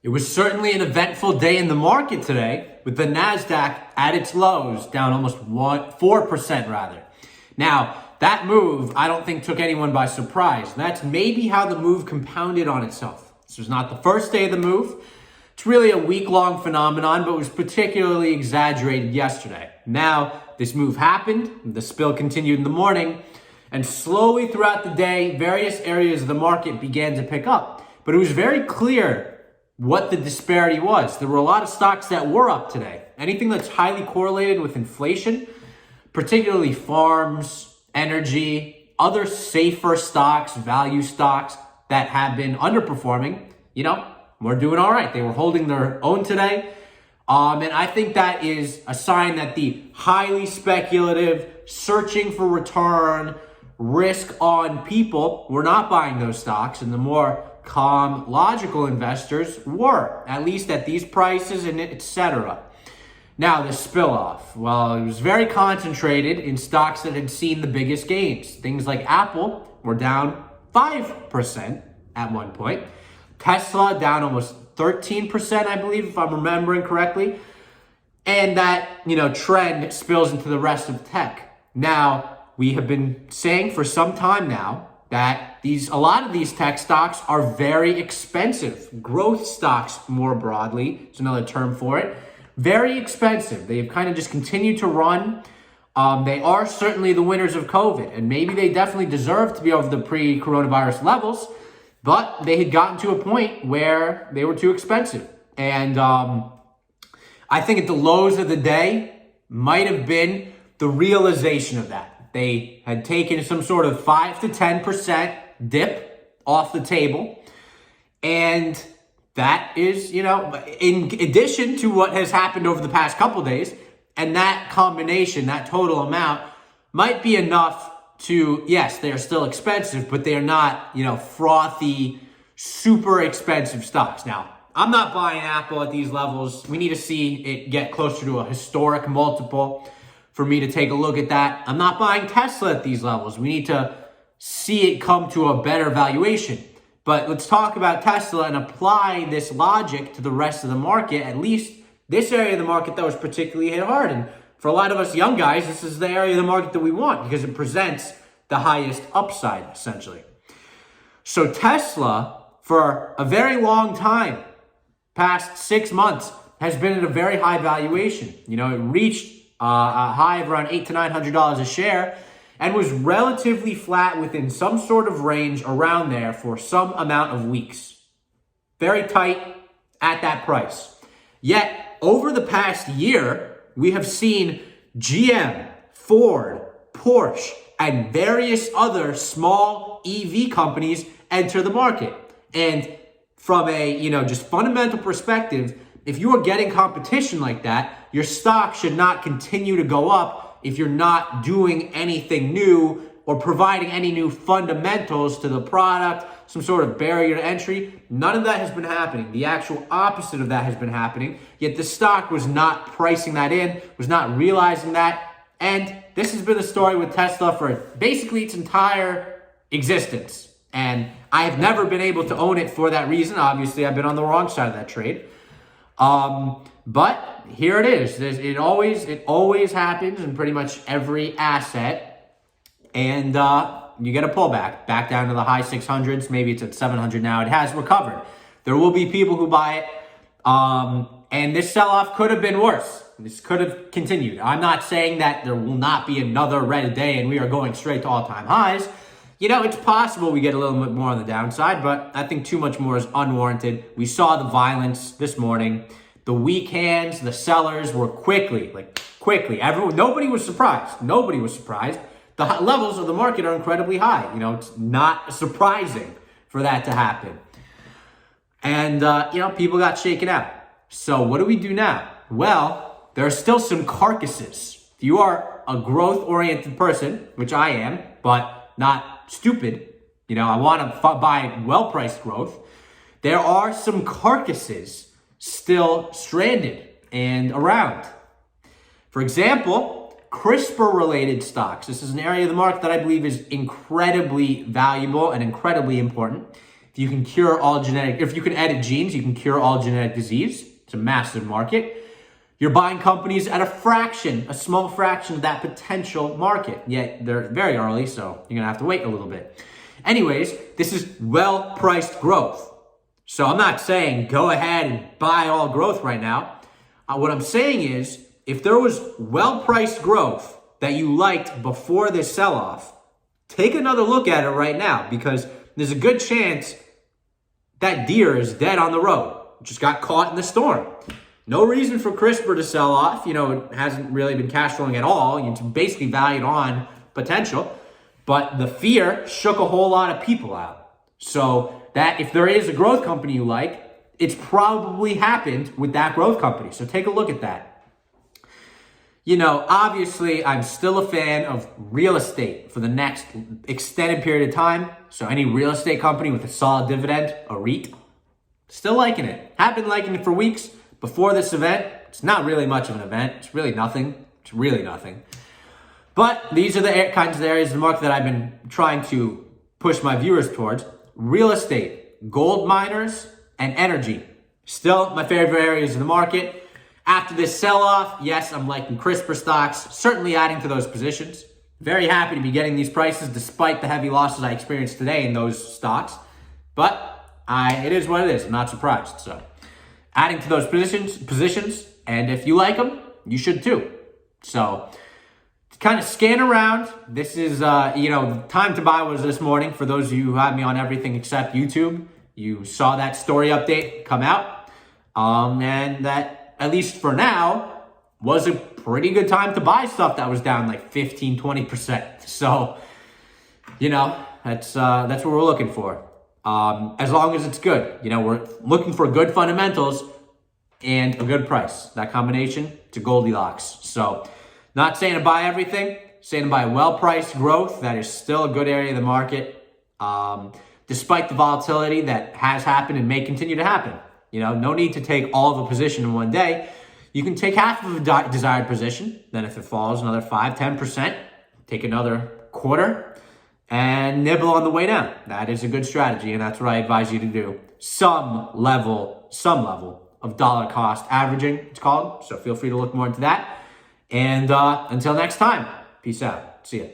It was certainly an eventful day in the market today, with the NASDAQ at its lows, down almost 4% rather. Now, that move, I don't think took anyone by surprise. That's maybe how the move compounded on itself. This was not the first day of the move. It's really a week-long phenomenon, but was particularly exaggerated yesterday. Now, this move happened, the spill continued in the morning, and slowly throughout the day, various areas of the market began to pick up. But it was very clear what the disparity was. There were a lot of stocks that were up today. Anything that's highly correlated with inflation, particularly farms, energy, other safer stocks, value stocks that have been underperforming, we're doing all right. They were holding their own today. And I think that is a sign that the highly speculative, searching for return, risk on people were not buying those stocks, and the more calm, logical investors were, at least at these prices and etc. Now, the spill-off. Well, it was very concentrated in stocks that had seen the biggest gains. Things like Apple were down 5% at one point. Tesla down almost 13%, I believe, if I'm remembering correctly. And that, trend spills into the rest of tech. Now, we have been saying for some time now that a lot of these tech stocks are very expensive. Growth stocks, more broadly, is another term for it. Very expensive. They've kind of just continued to run. They are certainly the winners of COVID, and maybe they definitely deserve to be over the pre-coronavirus levels, but they had gotten to a point where they were too expensive. And I think at the lows of the day might have been the realization of that. They had taken some sort of 5 to 10% dip off the table. And that is, in addition to what has happened over the past couple days, and that combination, that total amount, might be enough to, yes, they are still expensive, but they are not, frothy, super expensive stocks. Now, I'm not buying Apple at these levels. We need to see it get closer to a historic multiple for me to take a look at that. I'm not buying Tesla at these levels. We need to see it come to a better valuation. But let's talk about Tesla and apply this logic to the rest of the market, at least this area of the market that was particularly hit hard. And for a lot of us young guys, this is the area of the market that we want because it presents the highest upside, essentially. So Tesla, for a very long time, past 6 months, has been at a very high valuation. It reached a high of around $800 to $900 a share and was relatively flat within some sort of range around there for some amount of weeks. Very tight at that price. Yet, over the past year, we have seen GM, Ford, Porsche, and various other small EV companies enter the market. And from a, just fundamental perspective, if you are getting competition like that, your stock should not continue to go up if you're not doing anything new or providing any new fundamentals to the product, some sort of barrier to entry. None of that has been happening. The actual opposite of that has been happening, yet the stock was not pricing that in, was not realizing that. And this has been the story with Tesla for basically its entire existence. And I have never been able to own it for that reason. Obviously, I've been on the wrong side of that trade. But here it is. It always happens in pretty much every asset. And you get a pullback back down to the high 600s. Maybe it's at 700 now. It has recovered. There will be people who buy it. And this sell-off could have been worse. This could have continued. I'm not saying that there will not be another red day and we are going straight to all-time highs. It's possible we get a little bit more on the downside, but I think too much more is unwarranted. We saw the violence this morning. The weak hands, the sellers were quickly. Nobody was surprised. Nobody was surprised. The levels of the market are incredibly high. It's not surprising for that to happen. And, people got shaken out. So what do we do now? Well, there are still some carcasses. If you are a growth-oriented person, which I am, but not stupid, I want to buy well-priced growth. There are some carcasses still stranded and around. For example, CRISPR-related stocks. This is an area of the market that I believe is incredibly valuable and incredibly important. If you can cure all genetic, if you can edit genes, you can cure all genetic disease. It's a massive market. You're buying companies at a small fraction of that potential market. Yet they're very early, so you're gonna have to wait a little bit. Anyways, this is well-priced growth. So I'm not saying go ahead and buy all growth right now. What I'm saying is, if there was well-priced growth that you liked before this sell-off, take another look at it right now, because there's a good chance that deer is dead on the road. Just got caught in the storm. No reason for CRISPR to sell off. It hasn't really been cash flowing at all. It's basically valued on potential. But the fear shook a whole lot of people out. So that if there is a growth company you like, it's probably happened with that growth company. So take a look at that. Obviously, I'm still a fan of real estate for the next extended period of time. So any real estate company with a solid dividend, a REIT, still liking it. Have been liking it for weeks. Before this event, it's not really much of an event. It's really nothing. It's really nothing. But these are the kinds of areas of the market that I've been trying to push my viewers towards. Real estate, gold miners, and energy. Still my favorite areas of the market. After this sell-off, yes, I'm liking CRISPR stocks, certainly adding to those positions. Very happy to be getting these prices despite the heavy losses I experienced today in those stocks. But it is what it is. I'm not surprised. So adding to those positions, and if you like them, you should too. So kind of scan around. This is, time to buy was this morning. For those of you who have me on everything except YouTube, you saw that story update come out. And that, at least for now, was a pretty good time to buy stuff that was down like 15, 20%. So, that's what we're looking for. As long as it's good. We're looking for good fundamentals and a good price. That combination to Goldilocks. So, not saying to buy everything, saying to buy well-priced growth. That is still a good area of the market, despite the volatility that has happened and may continue to happen. No need to take all of a position in one day. You can take half of a desired position. Then if it falls another 5, 10%, take another quarter and nibble on the way down. That is a good strategy, and that's what I advise you to do. Some level of dollar cost averaging, it's called. So feel free to look more into that. And until next time, peace out. See ya.